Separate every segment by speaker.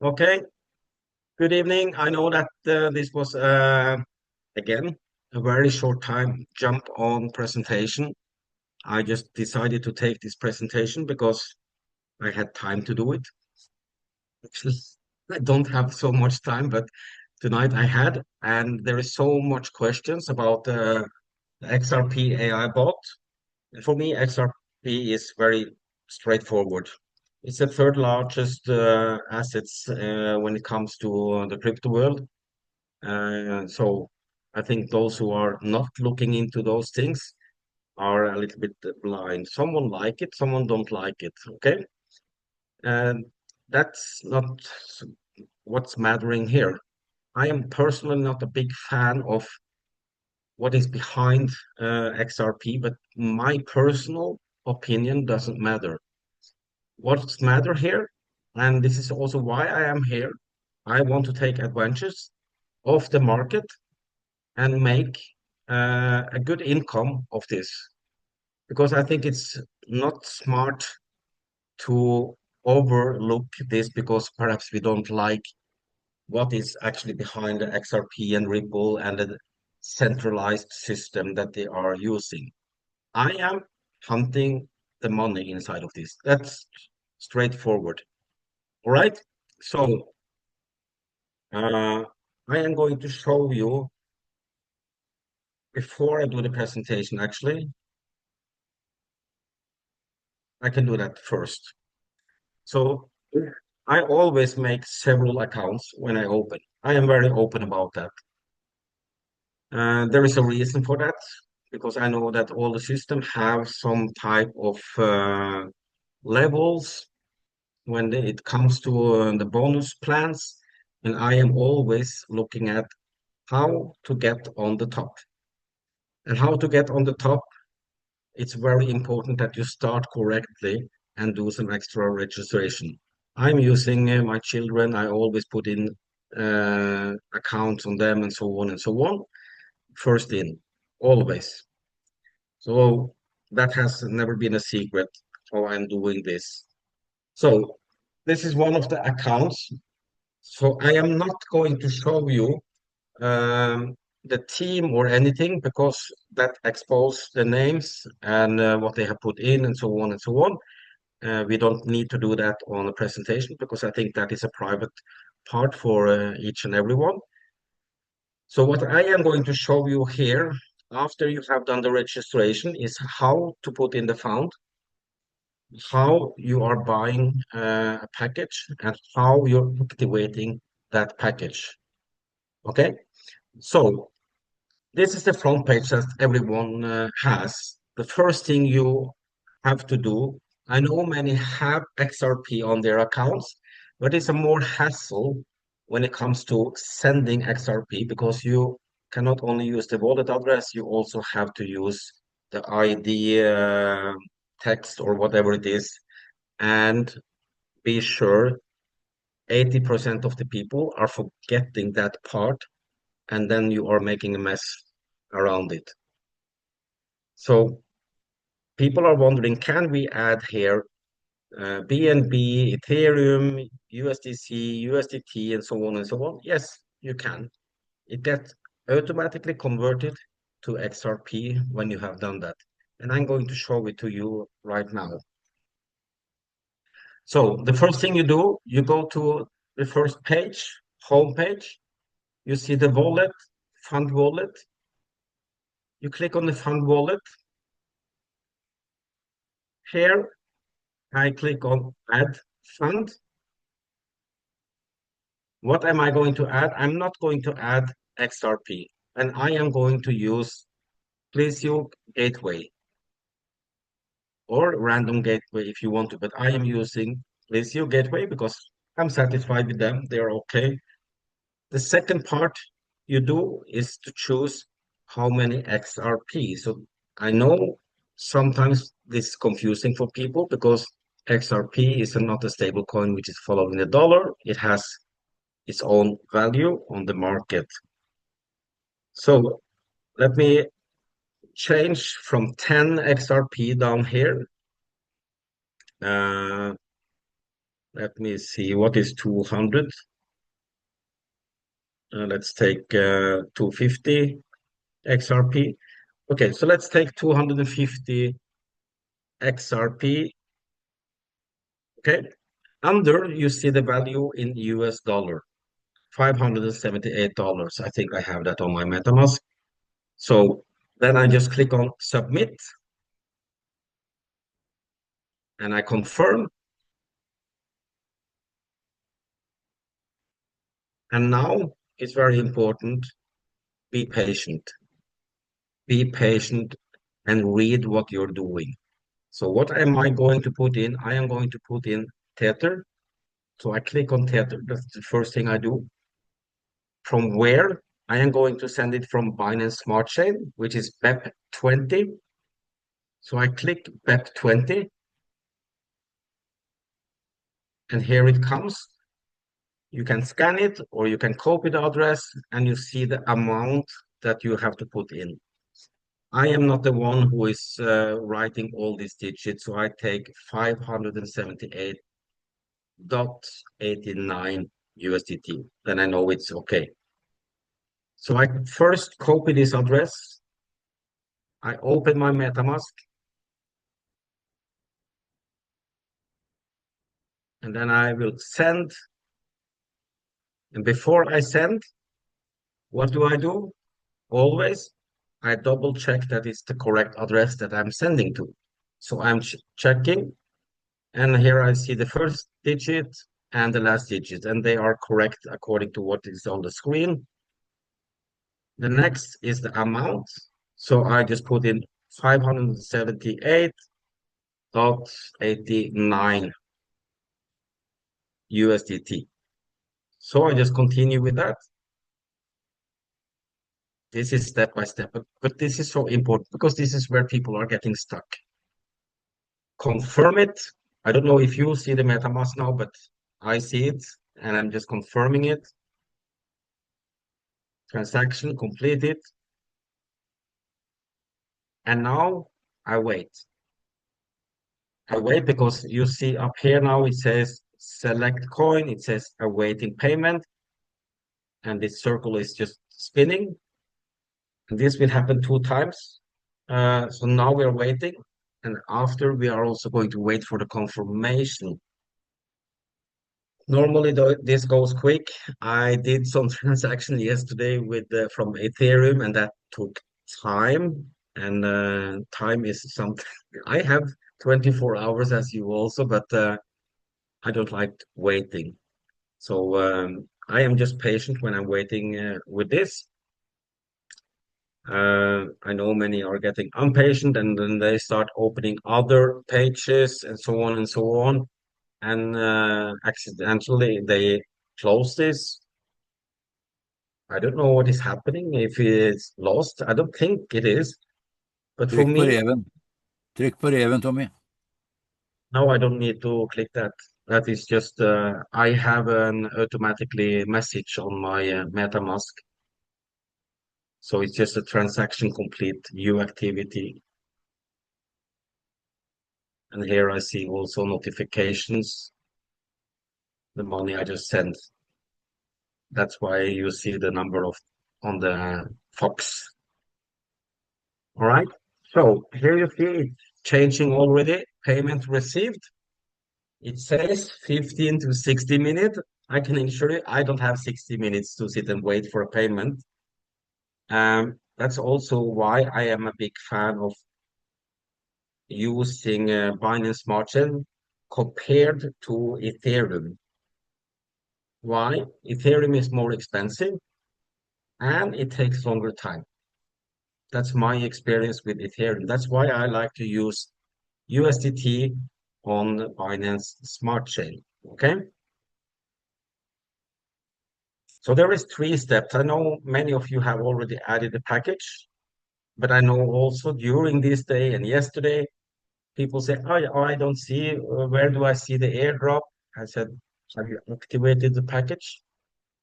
Speaker 1: Okay, good evening. I know that this was again a very short time jump on presentation. I just decided to take this presentation because I had time to do it. Actually, I don't have so much time, but tonight I had, and there is so much questions about the XRP AI bot. And for me, XRP is very straightforward. It's the third largest assets when it comes to the crypto world. So I think those who are not looking into those things are a little bit blind. Someone like it, someone don't like it. Okay, and that's not what's mattering here. I am personally not a big fan of what is behind XRP, but my personal opinion doesn't matter. What's matter here, and this is also why I am here. I want to take advantage of the market and make a good income of this because I think it's not smart to overlook this because perhaps we don't like what is actually behind the XRP and Ripple and the centralized system that they are using. I am hunting the money inside of this. That's straightforward. All right. So I am going to show you before I do the presentation, actually, I can do that first. So I always make several accounts when I open. I am very open about that. There is a reason for that because I know that all the systems have some type of levels when it comes to the bonus plans, and I am always looking at how to get on the top. And how to get on the top, it's very important that you start correctly and do some extra registration. I'm using my children. I always put in accounts on them and so on and so on. First in, always. So that has never been a secret how I'm doing this. So this is one of the accounts. So I am not going to show you the team or anything because that exposes the names and what they have put in and so on and so on. We don't need to do that on a presentation because I think that is a private part for each and everyone. So what I am going to show you here after you have done the registration is how to put in the fund, how you are buying a package, and how you're activating that package. Okay, so this is the front page that everyone has. The first thing you have to do, I know many have XRP on their accounts, but it's a more hassle when it comes to sending XRP because you cannot only use the wallet address, you also have to use the ID text or whatever it is. And be sure 80% of the people are forgetting that part, and then you are making a mess around it. So people are wondering, can we add here BNB, Ethereum, USDC, USDT, and so on and so on? Yes, you can. It gets automatically converted to XRP when you have done that. And I'm going to show it to you right now. So the first thing you do, you go to the first page, home page. You see the wallet, fund wallet. You click on the fund wallet. Here, I click on add fund. What am I going to add? I'm not going to add XRP, and I am going to use Plesio Gateway or Random Gateway if you want to, but I am using Plesio Gateway because I'm satisfied with them. They're okay. The second part you do is to choose how many XRP. So I know sometimes this is confusing for people because XRP is not a stable coin which is following the dollar. It has its own value on the market. So let me change from 10 XRP down here. Uh, Let me see, what is 200? Let's take 250 XRP. Okay, so let's take 250 XRP. Okay, under you see the value in US dollar, $578. I think I have that on my MetaMask. So then I just click on submit and I confirm. And now it's very important, be patient. Be patient and read what you're doing. So what am I going to put in? I am going to put in Tether. So I click on Tether. That's the first thing I do. From where? I am going to send it from Binance Smart Chain, which is BEP20. So I click BEP20 and here it comes. You can scan it or you can copy the address and you see the amount that you have to put in. I am not the one who is writing all these digits, so I take 578.89 USDT. Then I know it's okay. So I first copy this address. I open my MetaMask, and then I will send. And before I send, what do I do? Always, I double check that it's the correct address that I'm sending to. So I'm checking, and here I see the first digit and the last digit, and they are correct according to what is on the screen. The next is the amount. So I just put in 578.89 USDT. So I just continue with that. This is step by step, but this is so important because this is where people are getting stuck. Confirm it. I don't know if you see the MetaMask now, but I see it and I'm just confirming it. Transaction completed. And now I wait. I wait because you see up here now it says select coin, it says awaiting payment, and this circle is just spinning. And this will happen 2 times. So now we're waiting, and after we are also going to wait for the confirmation. Normally, though, this goes quick. I did some transaction yesterday with from Ethereum, and that took time. And time is something I have 24 hours as you also, but I don't like waiting. So I am just patient when I'm waiting with this. I know many are getting impatient and then they start opening other pages and so on and so on. And accidentally they close this. I don't know what is happening, if it's lost. I don't think it is. But for
Speaker 2: Trykk på
Speaker 1: me,
Speaker 2: reven. Trykk på reven, Tommy.
Speaker 1: now I don't need to click that. That is just, I have an automatically message on my MetaMask. So it's just a transaction complete, view activity. And here I see also notifications, the money I just sent. That's why you see the number of on the Fox. All right. So here you see it's changing already. Payment received. It says 15 to 60 minutes. I can assure you, I don't have 60 minutes to sit and wait for a payment. That's also why I am a big fan of using Binance Smart Chain compared to Ethereum. Why? Ethereum is more expensive and it takes longer time. That's my experience with Ethereum. That's why I like to use USDT on Binance Smart Chain. Okay. So there is 3 steps. I know many of you have already added the package, but I know also during this day and yesterday, people say, oh, I don't see, where do I see the airdrop? I said, have you activated the package?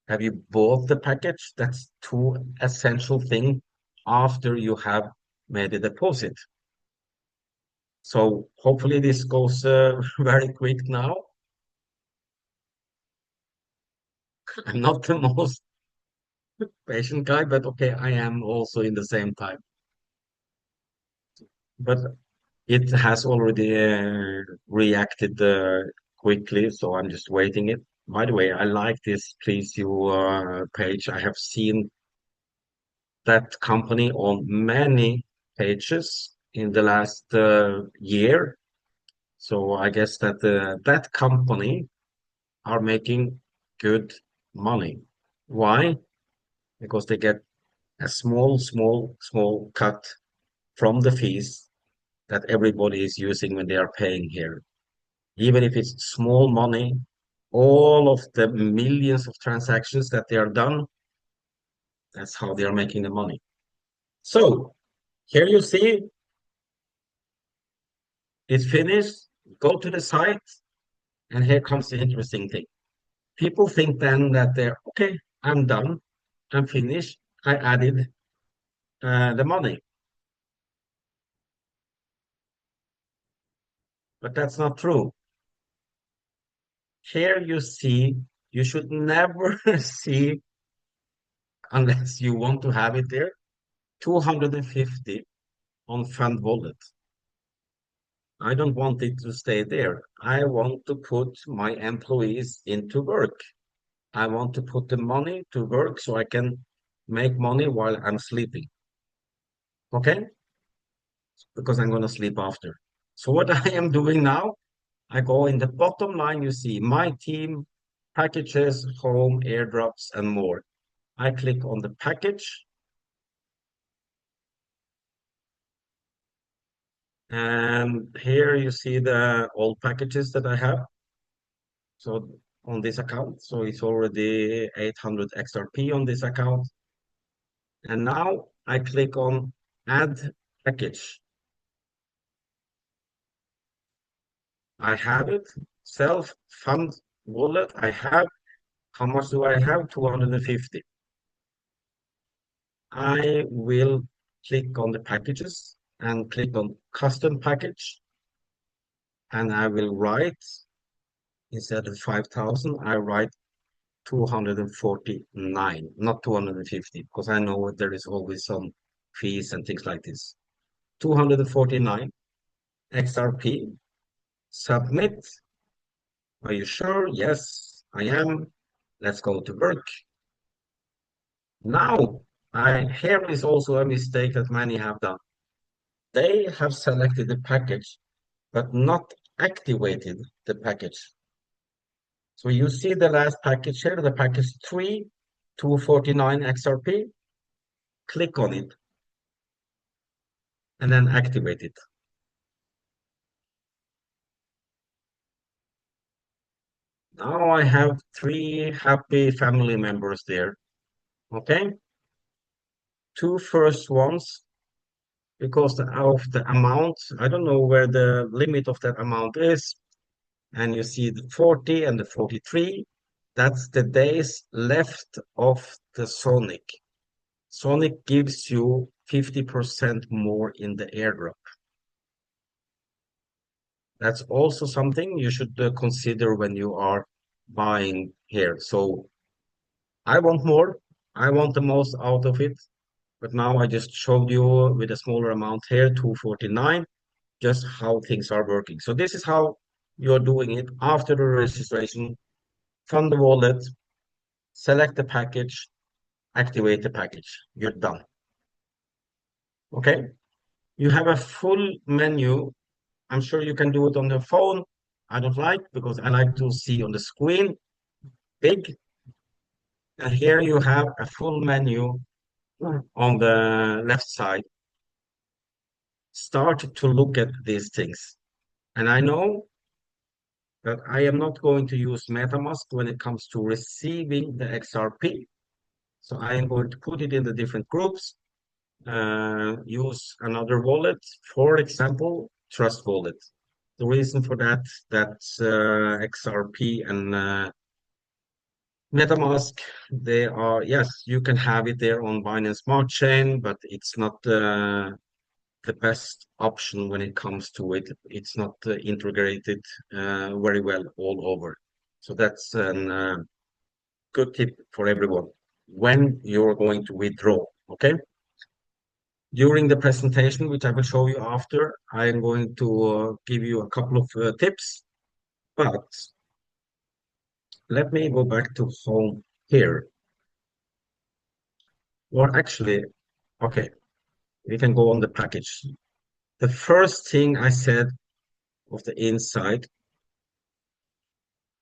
Speaker 1: Have you bought the package? That's two essential things after you have made a deposit. So hopefully this goes very quick now. I'm not the most patient guy, but okay, I am also in the same time. But it has already reacted quickly, so I'm just waiting it. By the way, I like this Please You page. I have seen that company on many pages in the last year. So I guess that that company are making good money. Why? Because they get a small cut from the fees that everybody is using when they are paying here. Even if it's small money, all of the millions of transactions that they are done, that's how they are making the money. So here you see it's finished. Go to the site, and here comes the interesting thing. People think then that they're okay, I'm done, I'm finished, I added the money. But that's not true. Here you see, you should never see, unless you want to have it there, 250 on Fund Wallet. I don't want it to stay there. I want to put my employees into work. I want to put the money to work so I can make money while I'm sleeping. Okay? Because I'm going to sleep after. So what I am doing now, I go in the bottom line, you see my team, packages, home, airdrops, and more. I click on the package, and here you see the all packages that I have. So on this account, so it's already 800 XRP on this account. And now I click on add package. I have it, self fund wallet. I have, how much do I have? 250. I will click on the packages and click on custom package. And I will write, instead of 5,000, I write 249, not 250, because I know there is always some fees and things like this. 249 XRP, submit. Are you sure? Yes, I am. Let's go to work. Now, here is also a mistake that many have done. They have selected the package, but not activated the package. So you see the last package here, the package 3, 249 XRP. Click on it and then activate it. Now I have 3 happy family members there. Okay, 2 first ones, because of the amount, I don't know where the limit of that amount is. And you see the 40 and the 43. That's the days left of the Sonic. Sonic gives you 50% more in the airdrop. That's also something you should consider when you are buying here. So I want more. I want the most out of it. But now I just showed you with a smaller amount here, 249, just how things are working. So this is how you're doing it after the registration. Fund the wallet, select the package, activate the package. You're done. Okay? You have a full menu. I'm sure you can do it on the phone. I don't like, because I like to see on the screen big. And here you have a full menu on the left side. Start to look at these things. And I know that I am not going to use MetaMask when it comes to receiving the XRP. So I am going to put it in the different groups, use another wallet, for example, Trust Wallet. The reason for that, XRP and MetaMask, they are, yes, you can have it there on Binance Smart Chain, but it's not the best option when it comes to it. It's not integrated very well all over. So that's an good tip for everyone when you're going to withdraw. Okay. During the presentation, which I will show you after, I am going to give you a couple of tips, but let me go back to home here. Or actually, okay, we can go on the package. The first thing I said of the inside,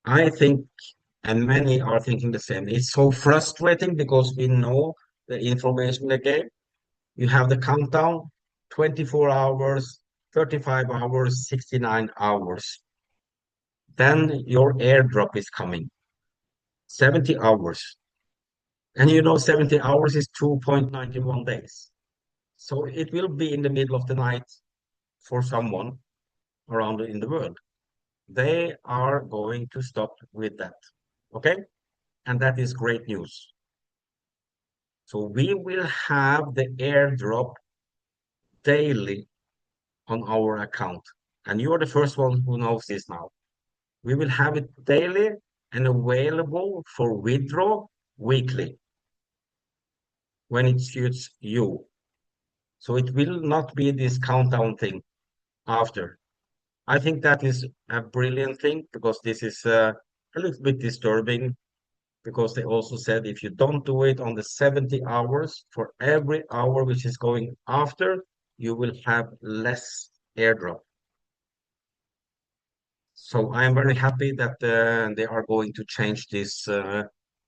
Speaker 1: I think, and many are thinking the same. It's so frustrating because we know the information they gave. You have the countdown, 24 hours, 35 hours, 69 hours. Then your airdrop is coming, 70 hours. And you know 70 hours is 2.91 days. So it will be in the middle of the night for someone around in the world. They are going to stop with that. Okay? And that is great news. So we will have the airdrop daily on our account. And you are the first one who knows this now. We will have it daily and available for withdraw weekly when it suits you. So it will not be this countdown thing after. I think that is a brilliant thing because this is a little bit disturbing because they also said if you don't do it on the 70 hours, for every hour which is going after, you will have less airdrop. So I am very happy that they are going to change this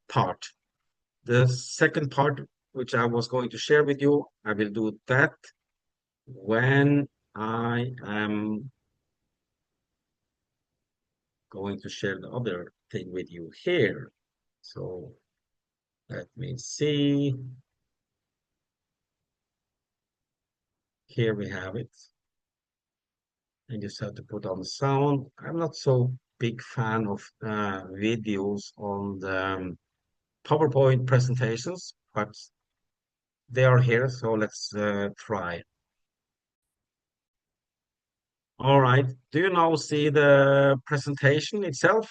Speaker 1: part. The second part, which I was going to share with you, I will do that when I am going to share the other thing with you here. So let me see. Here we have it. I just have to put on the sound. I'm not so big fan of videos on the PowerPoint presentations, but they are here, so let's try. All right. Do you now see the presentation itself?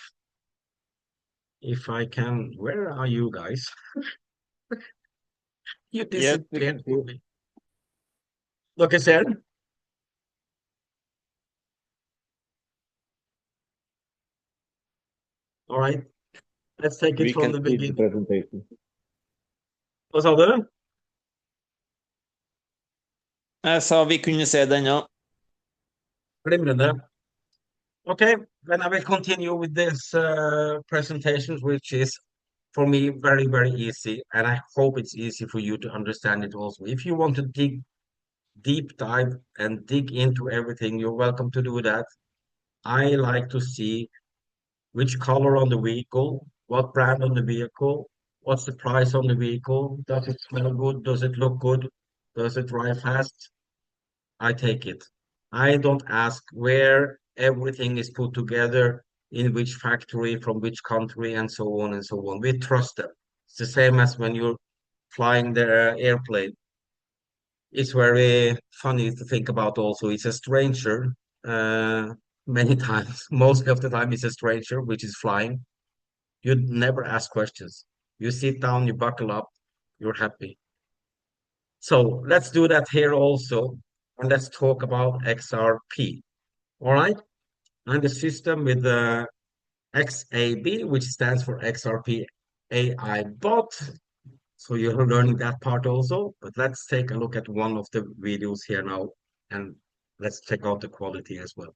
Speaker 1: If I can, where are you guys? You
Speaker 3: Yes,
Speaker 1: disappeared for me. Look, is there? All right. Let's take it
Speaker 3: we
Speaker 1: from
Speaker 3: can
Speaker 1: the
Speaker 3: see the
Speaker 1: beginning.
Speaker 3: presentation.
Speaker 1: Vad sa du?
Speaker 3: Jeg sa vi kunne se den, ja.
Speaker 1: Glimrende. Okay, then I will continue with this presentation, which is for me very, very easy, and I hope it's easy for you to understand it also. If you want to deep dive and dig into everything, you're welcome to do that. I like to see which color on the vehicle, what brand on the vehicle, what's the price on the vehicle, does it smell good, does it look good, does it drive fast? I take it. I don't ask where everything is put together, in which factory, from which country, and so on and so on. We trust them. It's the same as when you're flying the airplane. It's very funny to think about also. It's a stranger, many times. Most of the time, it's a stranger which is flying. You never ask questions. You sit down, you buckle up, you're happy. So let's do that here also. And let's talk about XRP. All right. And the system with the XAB, which stands for XRP AI bot. So you're learning that part also. But let's take a look at one of the videos here now. And let's check out the quality as well.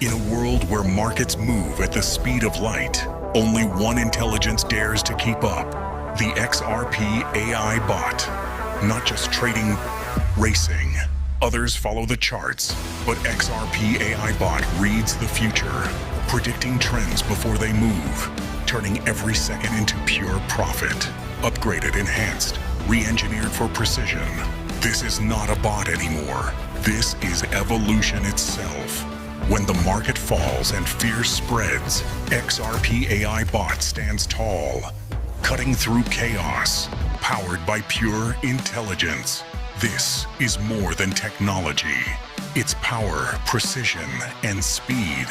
Speaker 4: In a world where markets move at the speed of light, only one intelligence dares to keep up: the XRP AI bot. Not just trading, racing. Others follow the charts, but XRP AI bot reads the future, predicting trends before they move, turning every second into pure profit. Upgraded, enhanced, re-engineered for precision. This is not a bot anymore. This is evolution itself. When the market falls and fear spreads, XRP AI bot stands tall, cutting through chaos, powered by pure intelligence. This is more than technology. It's power, precision, and speed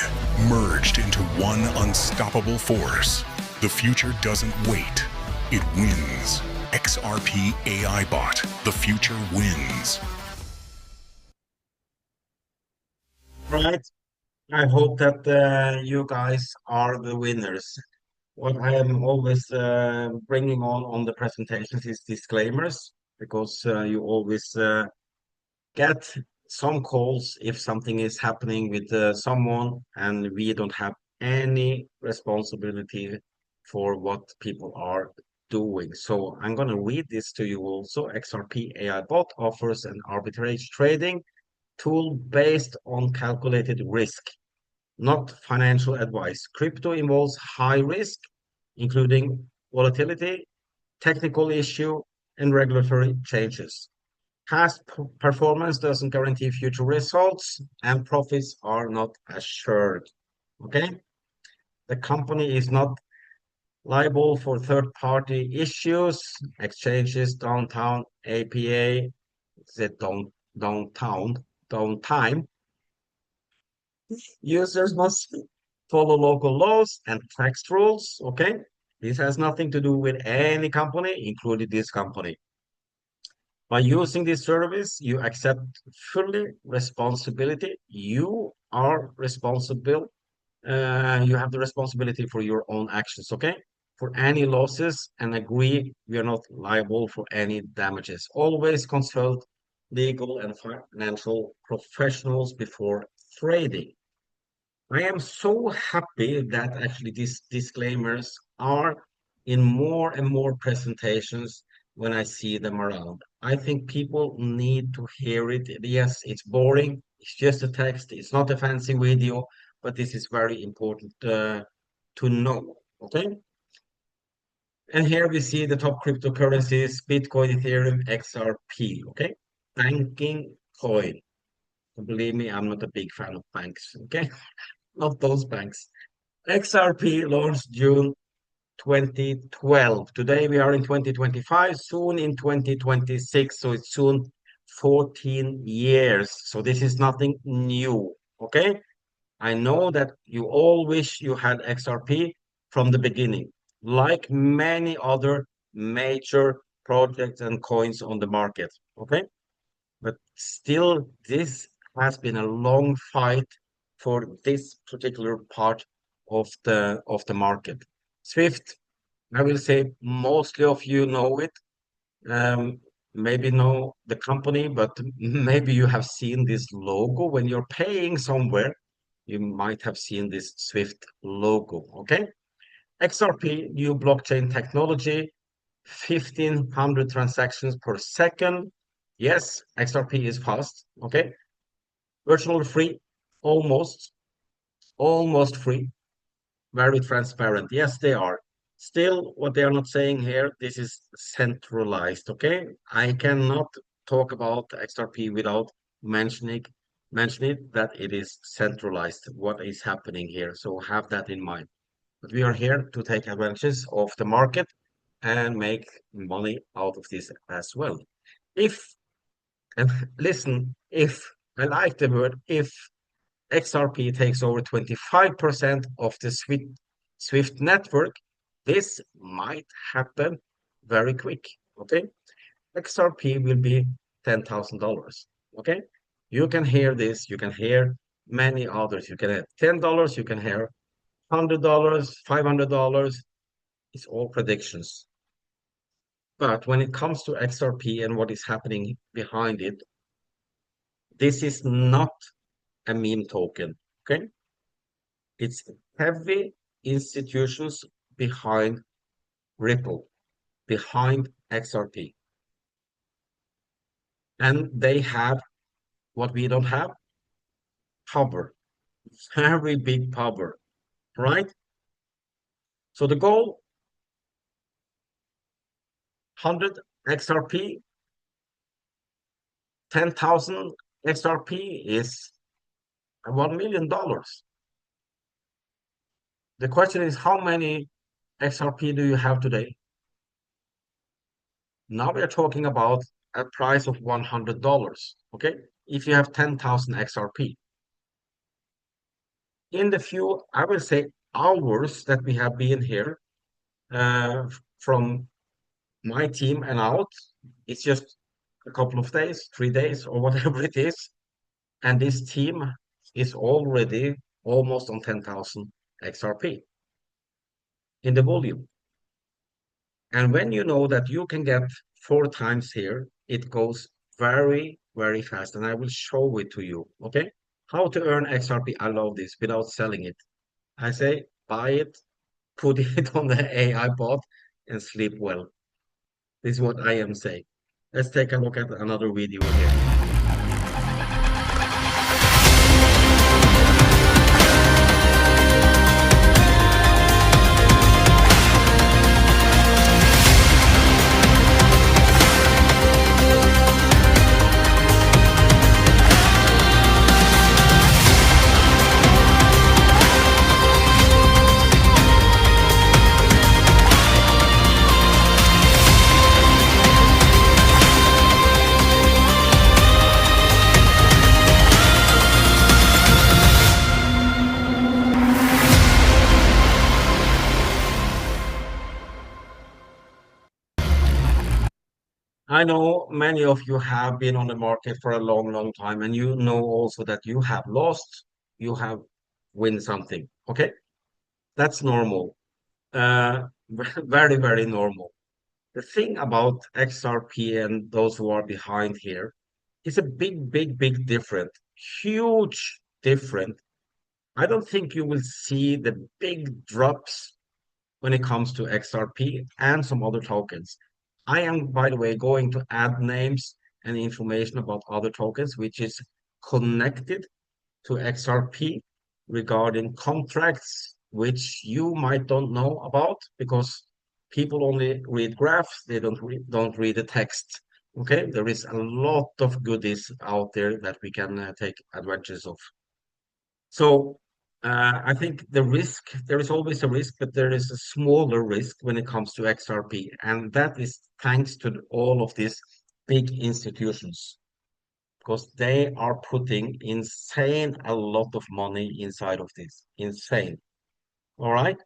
Speaker 4: merged into one unstoppable force. The future doesn't wait, it wins. XRP AI Bot, the future wins.
Speaker 1: Right. I hope that you guys are the winners. What I am always bringing on the presentations is disclaimers, because you always get some calls if something is happening with someone, and we don't have any responsibility for what people are doing. So I'm going to read this to you also. XRP AI Bot offers an arbitrage trading tool based on calculated risk, not financial advice. Crypto involves high risk, including volatility, technical issue, and regulatory changes. Past performance doesn't guarantee future results, and profits are not assured. Okay? The company is not liable for third-party issues, exchanges, downtime, APA, downtime. Users must follow local laws and tax rules. Okay? This has nothing to do with any company, including this company. By using this service, you accept fully responsibility. You are responsible. You have the responsibility for your own actions, okay? For any losses, and agree we are not liable for any damages. Always consult legal and financial professionals before trading. I am so happy that actually these disclaimers are in more and more presentations when I see them around. I think people need to hear it. Yes, it's boring. It's just a text. It's not a fancy video, but this is very important to know. Okay. And here we see the top cryptocurrencies: Bitcoin, Ethereum, XRP. Okay. Banking coin. Believe me, I'm not a big fan of banks. Okay. Not those banks. XRP launched June 2012. Today we are in 2025, soon in 2026. So it's soon 14 years. So this is nothing new. Okay. I know that you all wish you had XRP from the beginning, like many other major projects and coins on the market. Okay. But still, this has been a long fight for this particular part of the market. Swift, I will say mostly of you know it. Um, maybe know the company, but maybe you have seen this logo when you're paying somewhere. You might have seen this Swift logo. Okay. XRP, new blockchain technology, 1500 transactions per second. Yes, XRP is fast. Okay. Virtually free, almost, almost free, very transparent. Yes, they are. Still, what they are not saying here, this is centralized. Okay. I cannot talk about XRP without mentioning that it is centralized, what is happening here. So have that in mind. But we are here to take advantage of the market and make money out of this as well. If, and listen, if, I like the word if, XRP takes over 25% of the Swift network, this might happen very quick. Okay. XRP will be $10,000. Okay. You can hear this, you can hear many others. You can have $10, you can hear $100, $500. It's all predictions. But when it comes to XRP and what is happening behind it, this is not a meme token. Okay. It's heavy institutions behind Ripple, behind XRP. And they have what we don't have: power, very big power, right? So the goal, 100 XRP, 10,000 XRP is $1 million. The question is, how many XRP do you have today? Now we are talking about a price of $100, okay? If you have 10,000 XRP. In the few, I will say, hours that we have been here, from my team and out, it's just a couple of days, 3 days, or whatever it is, and this team is already almost on 10,000 XRP in the volume. And when you know that you can get 4 times here, it goes very, very fast. And I will show it to you, okay? How to earn XRP. I love this without selling it. I say, buy it, put it on the AI bot, and sleep well. This is what I am saying. Let's take a look at another video here. I know many of you have been on the market for a long, long time, and you know also that you have lost, you have win something. Okay, that's normal. Very, very normal. The thing about XRP and those who are behind here is a big, big, big different, huge different. I don't think you will see the big drops when it comes to XRP and some other tokens. I am, by the way, going to add names and information about other tokens, which is connected to XRP regarding contracts, which you might don't know about because people only read graphs, they don't read the text. Okay, there is a lot of goodies out there that we can take advantage of. So I think there is always a risk, but there is a smaller risk when it comes to XRP. And that is thanks to all of these big institutions, because they are putting insane a lot of money inside of this. Insane. All right.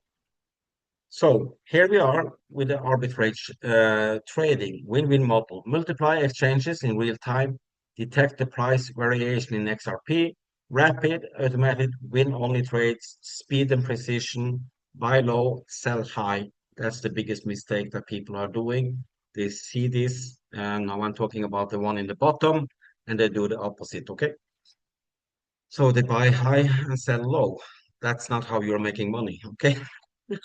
Speaker 1: So here we are with the arbitrage trading win-win model. Multiply exchanges in real time, detect the price variation in XRP, rapid automatic win-only trades, speed and precision, buy low, sell high. That's the biggest mistake that people are doing. They see this, and now I'm talking about the one in the bottom, and they do the opposite, okay? So they buy high and sell low. That's not how you're making money, okay?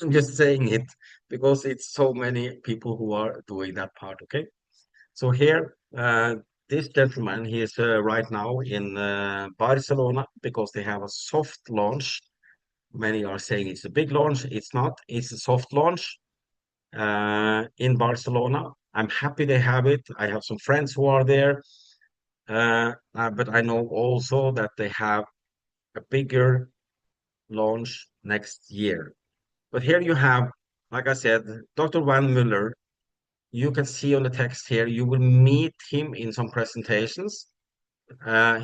Speaker 1: I'm just saying it because it's so many people who are doing that part, okay? So here, this gentleman, he is right now in Barcelona because they have a soft launch. Many are saying it's a big launch. It's not. It's a soft launch in Barcelona. I'm happy they have it. I have some friends who are there, but I know also that they have a bigger launch next year. But here you have, like I said, Dr. Van Muller. You can see on the text here, you will meet him in some presentations.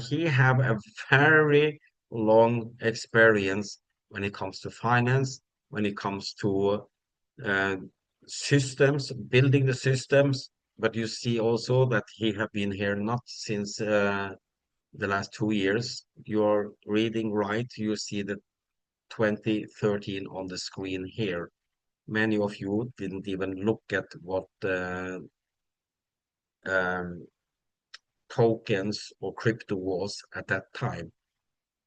Speaker 1: He have a very long experience when it comes to finance, when it comes to uh, systems, building the systems. But you see also that he have been here not since the last 2 years. You're reading right, you see the 2013 on the screen here. Many of you didn't even look at what um, tokens or crypto was at that time.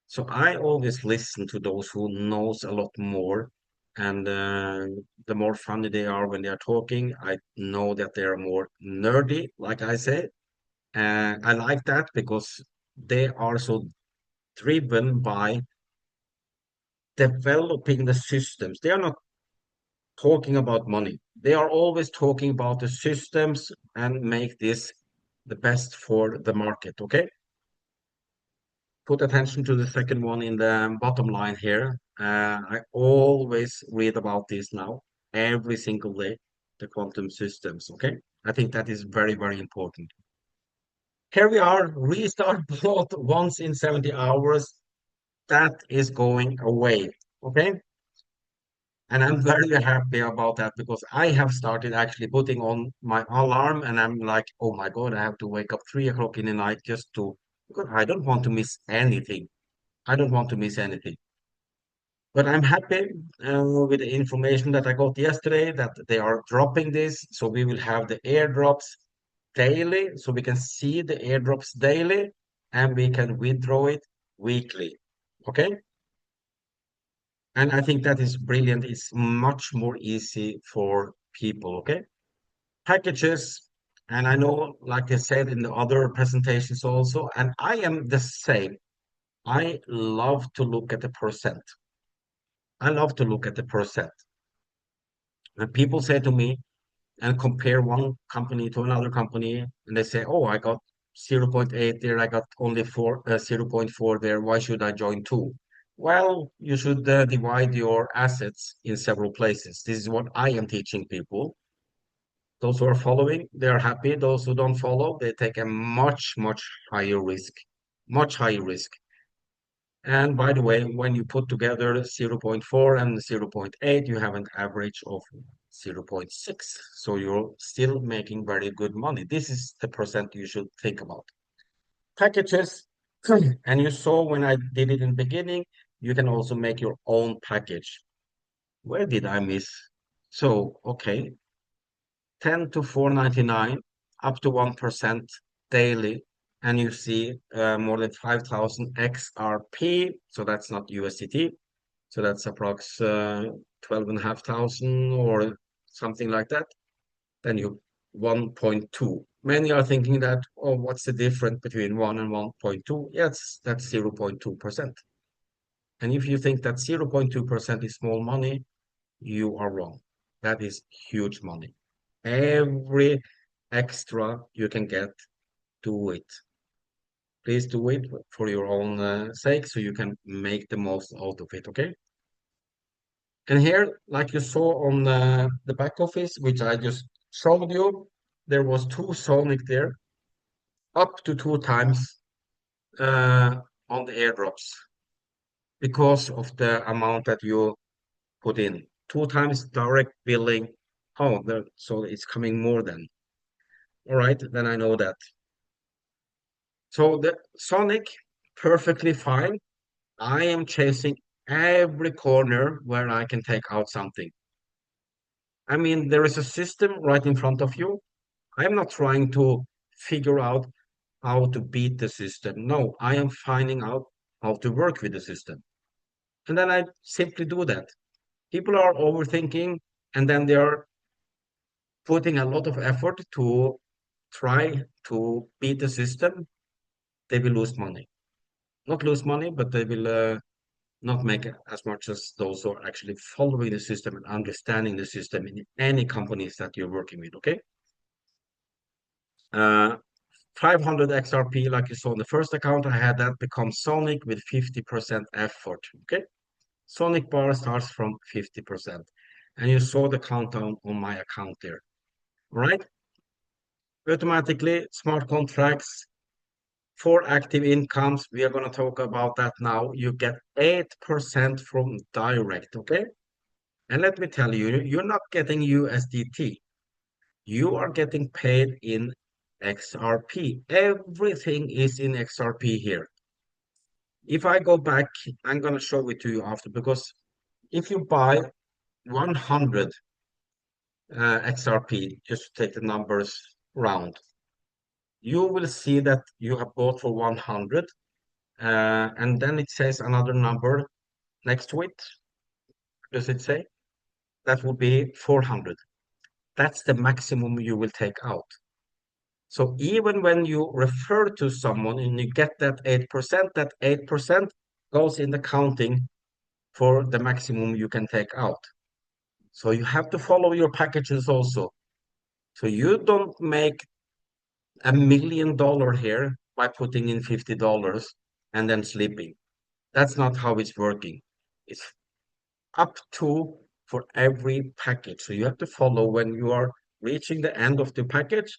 Speaker 1: So I always listen to those who knows a lot more, and the more funny they are when they are talking, I know that they are more nerdy, like I say. I like that because they are so driven by developing the systems. They are not talking about money. They are always talking about the systems and make this the best for the market. Okay. Put attention to the second one in the bottom line here. I always read about this now, every single day, the quantum systems. Okay. I think that is very, very important. Here we are, restart both once in 70 hours. That is going away, okay? And I'm very happy about that because I have started actually putting on my alarm and I'm like, oh my God, I have to wake up 3 o'clock in the night just to, because I don't want to miss anything. I don't want to miss anything. But I'm happy with the information that I got yesterday that they are dropping this. So we will have the airdrops daily. So we can see the airdrops daily and we can withdraw it weekly. Okay. And I think that is brilliant. It's much more easy for people. Okay. Packages. And I know, like I said in the other presentations also, and I am the same. I love to look at the percent. I love to look at the percent. And people say to me and compare one company to another company, and they say, "Oh, I got 0.8 there, I got only 0.4 there. Why should I join two?" Well, you should divide your assets in several places. This is what I am teaching people. Those who are following, they are happy. Those who don't follow, they take a much, much higher risk, much higher risk. And by the way, when you put together 0.4 and 0.8, you have an average of 0.6. So you're still making very good money. This is the percent you should think about. Packages, and you saw when I did it in the beginning, you can also make your own package. Where did I miss? So, okay, 10 to 4.99, up to 1% daily, and you see more than 5,000 XRP, so that's not USDT, so that's approx 12,500 or something like that. Then you 1.2. Many are thinking that, oh, what's the difference between 1 and 1.2? Yes, that's 0.2%. And if you think that 0.2% is small money, you are wrong. That is huge money. Every extra you can get, do it. Please do it for your own sake so you can make the most out of it, okay? And here, like you saw on the back office, which I just showed you, there was two Sonic there, up to 2 times on the airdrops because of the amount that you put in. 2 times direct billing. Oh, so it's coming more than. All right, then I know that. So the Sonic, perfectly fine. I am chasing every corner where I can take out something. I mean, there is a system right in front of you. I'm not trying to figure out how to beat the system. No, I am finding out how to work with the system. And then I simply do that. People are overthinking and then they are putting a lot of effort to try to beat the system. They will lose money. Not lose money, but they will not make as much as those who are actually following the system and understanding the system in any companies that you're working with, okay? 500 XRP, like you saw in the first account, I had that become Sonic with 50% effort, okay? Sonic bar starts from 50%. And you saw the countdown on my account there, all right? Automatically, smart contracts, for active incomes, we are going to talk about that now. You get 8% from direct, okay? And let me tell you, you're not getting USDT. You are getting paid in XRP. Everything is in XRP here. If I go back, I'm going to show it to you after because if you buy 100 XRP, just to take the numbers round, you will see that you have bought for 100 and then it says another number next to it. Does it say? That would be 400. That's the maximum you will take out. So even when you refer to someone and you get that 8% goes in the counting for the maximum you can take out. So you have to follow your packages also. So you don't make $1 million here by putting in $50 and then sleeping. That's not how it's working. It's up to for every package. So you have to follow when you are reaching the end of the package,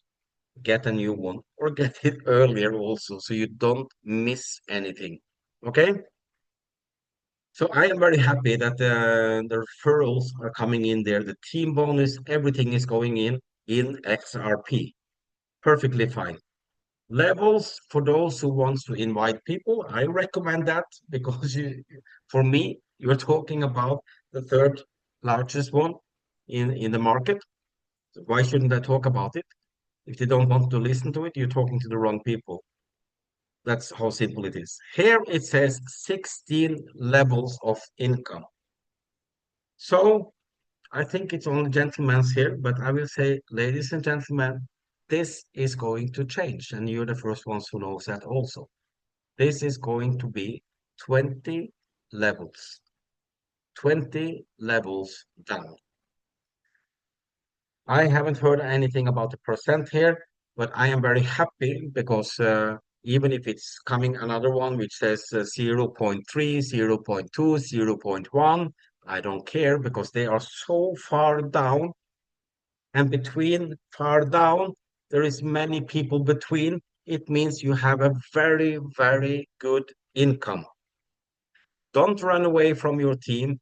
Speaker 1: get a new one or get it earlier also, so you don't miss anything. Okay? So I am very happy that the referrals are coming in there. The team bonus, everything is going in XRP. Perfectly fine. Levels for those who wants to invite people, I recommend that because for me, you're talking about the third largest one in the market. So why shouldn't I talk about it? If they don't want to listen to it, you're talking to the wrong people. That's how simple it is. Here it says 16 levels of income. So I think it's only gentlemen's here, but I will say, ladies and gentlemen, this is going to change, and you're the first ones who knows that also. This is going to be 20 levels, 20 levels down. I haven't heard anything about the percent here, but I am very happy because even if it's coming another one which says 0.3, 0.2, 0.1, I don't care because they are so far down. And between far down, there is many people between. It means you have a very, very good income. Don't run away from your team.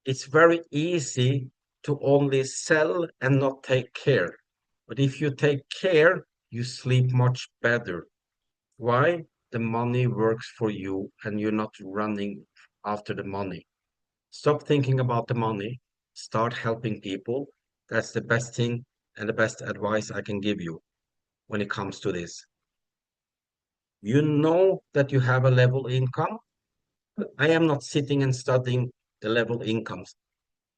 Speaker 1: It's very easy to only sell and not take care. But if you take care, you sleep much better. Why? The money works for you and you're not running after the money. Stop thinking about the money. Start helping people. That's the best thing and the best advice I can give you when it comes to this. You know that you have a level income. I am not sitting and studying the level incomes.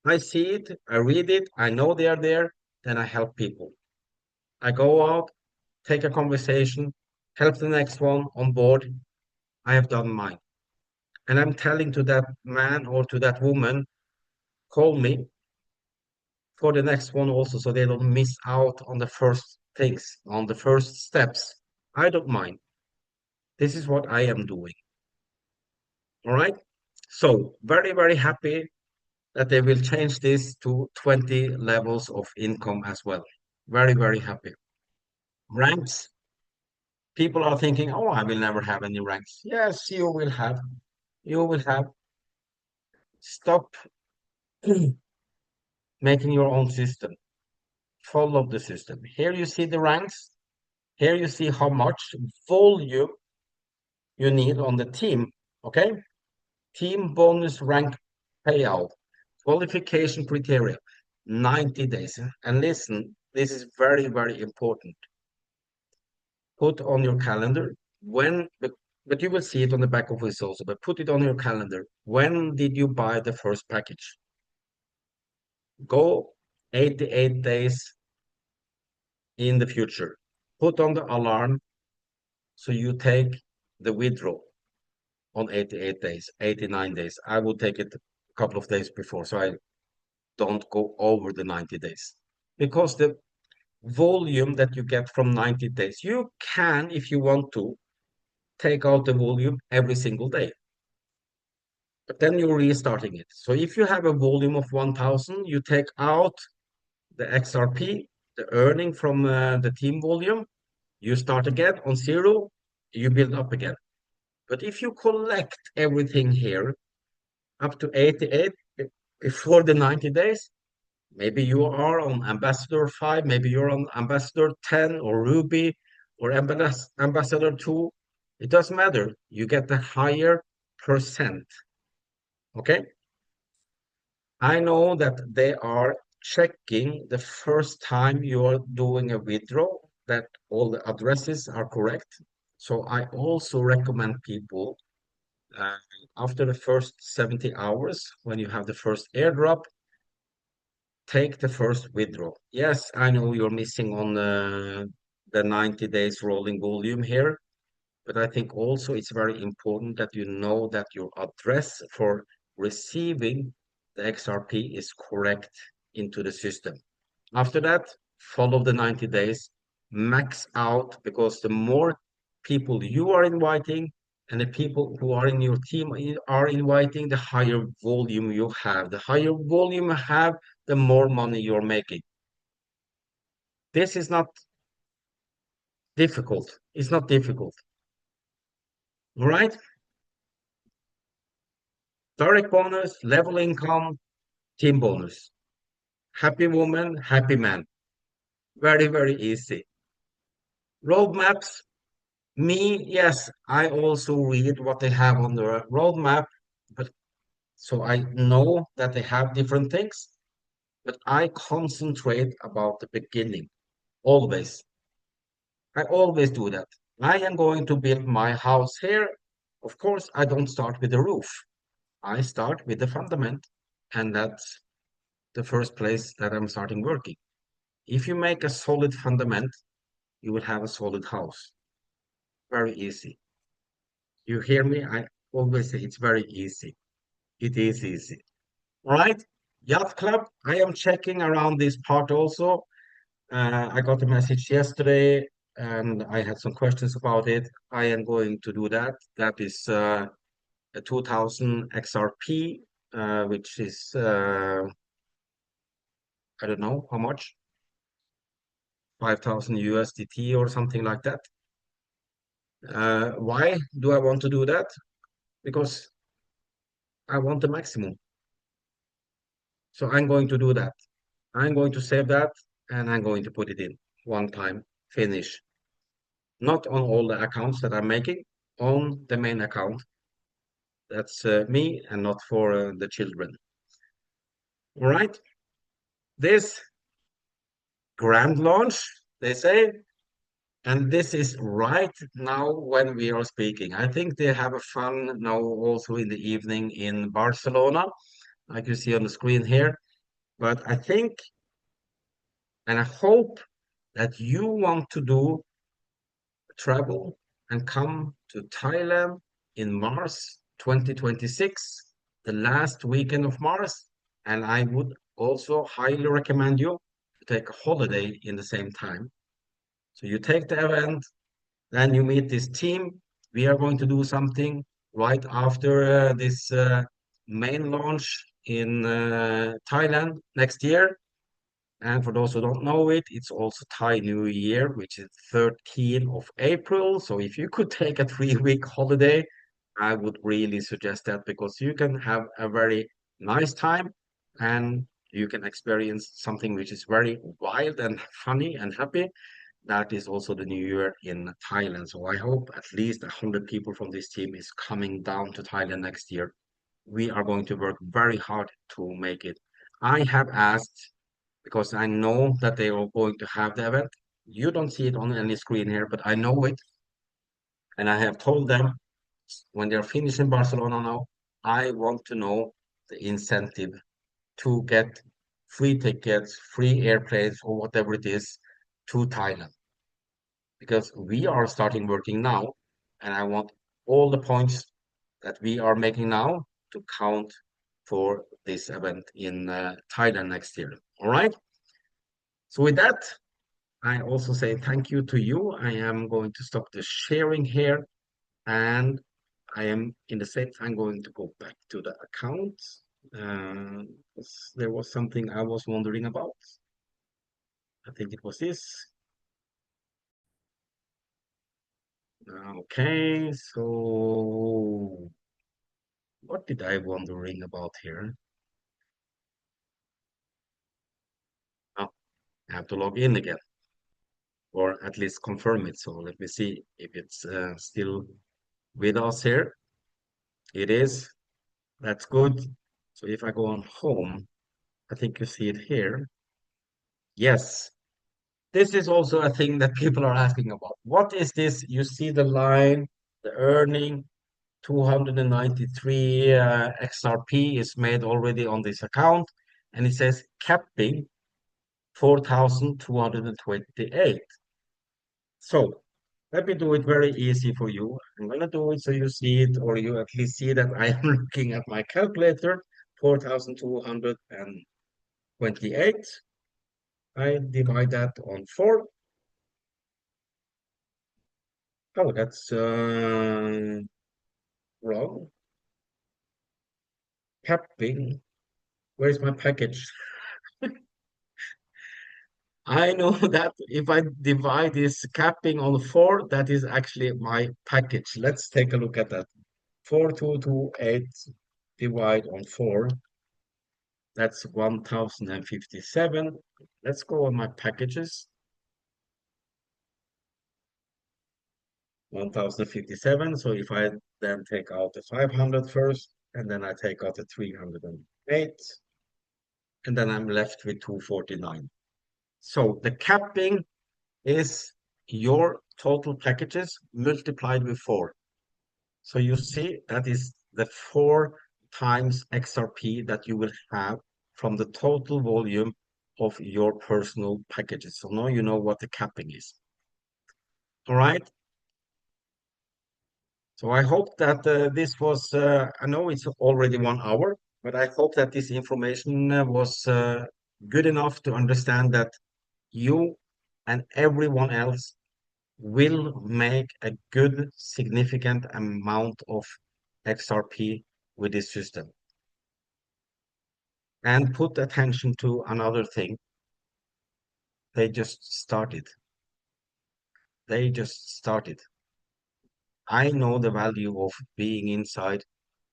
Speaker 1: I see it, I read it, I know they are there, then I help people. I go out, take a conversation, help the next one on board. I have done mine. And I'm telling to that man or to that woman, call me for the next one also, so they don't miss out on the first things, on the first steps. I don't mind. This is what I am doing. All right. So very, very happy that they will change this to 20 levels of income as well. Very, very happy. Ranks. People are thinking, oh, I will never have any ranks. Yes, you will have. You will have. Stop making your own system. Follow the system. Here you see the ranks. Here you see how much volume you need on the team. Okay? Team bonus rank payout. Qualification criteria. 90 days. And listen, this is very, very important. Put on your calendar when, but you will see it on the back of this also, but put it on your calendar. When did you buy the first package? Go 88 days in the future. Put on the alarm so you take the withdrawal on 88 days, 89 days. I will take it a couple of days before so I don't go over the 90 days. Because the volume that you get from 90 days, you can, if you want to, take out the volume every single day. But then you're restarting it. So if you have a volume of 1,000, you take out the XRP, the earning from the team volume, you start again on 0, you build up again. But if you collect everything here up to 88 before the 90 days, maybe you are on Ambassador 5, maybe you're on Ambassador 10 or Ruby or Ambassador 2. It doesn't matter. You get the higher percent. Okay? I know that they are checking the first time you are doing a withdrawal that all the addresses are correct. So I also recommend people after the first 70 hours, when you have the first airdrop, take the first withdrawal. Yes, I know you're missing on the 90 days rolling volume here, but I think also it's very important that you know that your address for receiving the XRP is correct into the system. After that, follow the 90 days, max out, because the more people you are inviting and the people who are in your team are inviting, the higher volume you have. The higher volume you have, the more money you're making. This is not difficult. It's not difficult. All right? Direct bonus, level income, team bonus. Happy woman, happy man. Very, very easy. Roadmaps. Me, yes, I also read what they have on the roadmap, but so I know that they have different things, but I concentrate about the beginning. Always. I always do that. I am going to build my house here. Of course, I don't start with the roof. I start with the fundament, and that's the first place that I'm starting working. If you make a solid fundament, you will have a solid house. Very easy. You hear me? I always say it's very easy. It is easy. All right. Yacht Club, I am checking around this part also. I got a message yesterday and I had some questions about it. I am going to do that. That is a 2000 XRP, which is, I don't know how much, 5,000 USDT or something like that. Why do I want to do that? Because I want the maximum. So I'm going to do that. I'm going to save that and I'm going to put it in one time, finish. Not on all the accounts that I'm making, on the main account. That's me and not for the children. All right. This grand launch, they say, and this is right now when we are speaking. I think they have a fun now also in the evening in Barcelona, like you see on the screen here. But I think and I hope that you want to do travel and come to Thailand in March 2026, the last weekend of March. And I would also highly recommend you to take a holiday in the same time. So you take the event, then you meet this team. We are going to do something right after this main launch in Thailand next year. And for those who don't know it, it's also Thai New Year, which is 13th of April. So if you could take a 3-week holiday, I would really suggest that because you can have a very nice time and you can experience something which is very wild and funny and happy. That is also the New Year in Thailand. So I hope at least 100 people from this team is coming down to Thailand next year. We are going to work very hard to make it. I have asked because I know that they are going to have the event. You don't see it on any screen here, but I know it. And I have told them when they're finished in Barcelona now, I want to know the incentive to get free tickets, free airplanes, or whatever it is to Thailand. Because we are starting working now, and I want all the points that we are making now to count for this event in Thailand next year. All right. So with that, I also say thank you to you. I am going to stop the sharing here and I am in the same time going to go back to the account. Uh, there was something I was wondering about. I think it was this. Okay, so what did I wondering about here? Oh, I have to log in again or at least confirm it. So let me see if it's still with us here. It is. That's good. So if I go on home, I think you see it here. Yes, this is also a thing that people are asking about. What is this? You see the line, the earning, 293 XRP is made already on this account, and it says capping 4,228. So let me do it very easy for you. I'm gonna do it so you see it, or you at least see that I am looking at my calculator, 4,228. I divide that on 4. Oh, that's wrong. Capping. Where's my package? I know that if I divide this capping on 4, that is actually my package. Let's take a look at that. 4228 divide on 4. That's 1057. Let's go on my packages. 1057. So if I then take out the 500 first, and then I take out the 308, and then I'm left with 249. So the capping is your total packages multiplied with 4. So you see that is the 4 times XRP that you will have from the total volume of your personal packages. So now you know what the capping is. All right. So I hope that this was, I know it's already 1 hour, but I hope that this information was good enough to understand that you and everyone else will make a good, significant amount of XRP with this system. And put attention to another thing. They just started. They just started. I know the value of being inside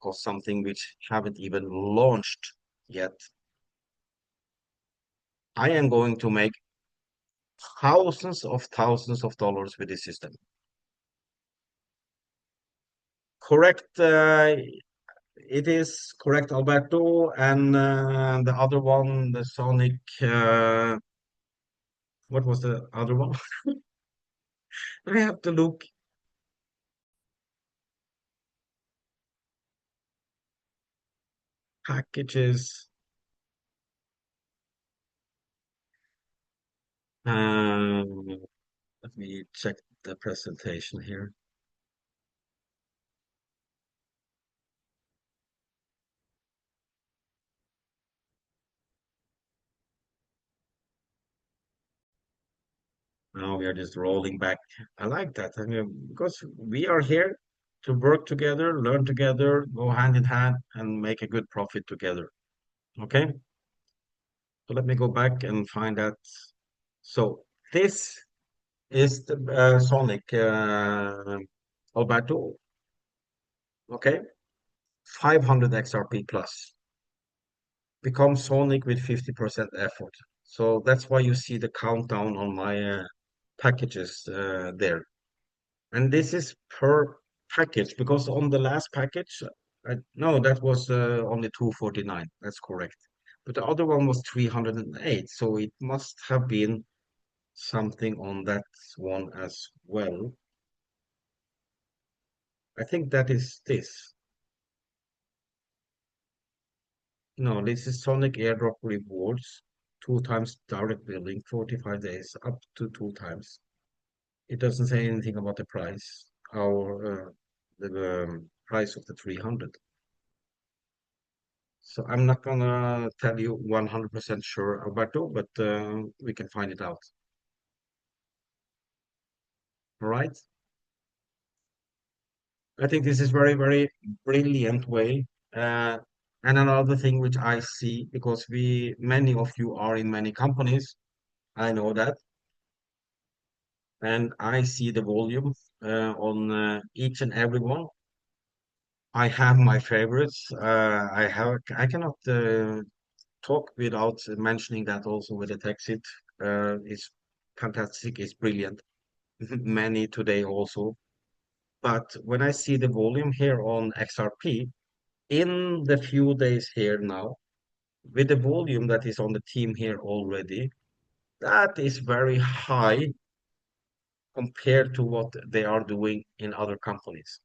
Speaker 1: of something which haven't even launched yet. I am going to make thousands of dollars with this system. Correct, it is correct, Alberto, and the other one, the Sonic, what was the other one? I have to look. Packages. Let me check the presentation here. Now we are just rolling back. I like that. I mean, because we are here to work together, learn together, go hand in hand, and make a good profit together. Okay? So let me go back and find that. So this is the Sonic Alberto. Okay? 500 XRP plus. Become Sonic with 50% effort. So that's why you see the countdown on my packages there. And this is per package because on the last package, no, that was only 249. That's correct. But the other one was 308. So it must have been something on that one as well. I think that is this. No, this is Sonic Airdrop Rewards. 2 times direct billing, 45 days, up to 2 times. It doesn't say anything about the price or the price of the 300. So I'm not gonna tell you 100% sure, Alberto, but we can find it out. All right. I think this is very, very brilliant way. And another thing which I see, because many of you are in many companies, I know that, and I see the volume on each and every one. I have my favorites. I cannot talk without mentioning that also with the Texit is fantastic, is brilliant. Many today also. But when I see the volume here on XRP, in the few days here now, with the volume that is on the team here already, that is very high compared to what they are doing in other companies.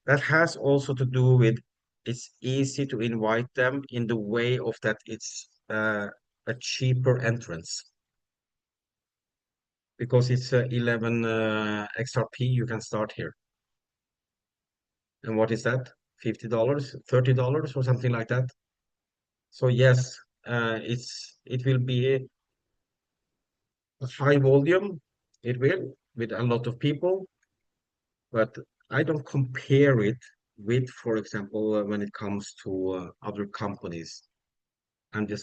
Speaker 1: That has also to do with it's easy to invite them in the way of that it's a cheaper entrance because it's 11 XRP you can start here. And what is that? $50, $30 or something like that. So yes, it will be a high volume. It will with a lot of people, but I don't compare it with, for example, when it comes to other companies. I'm just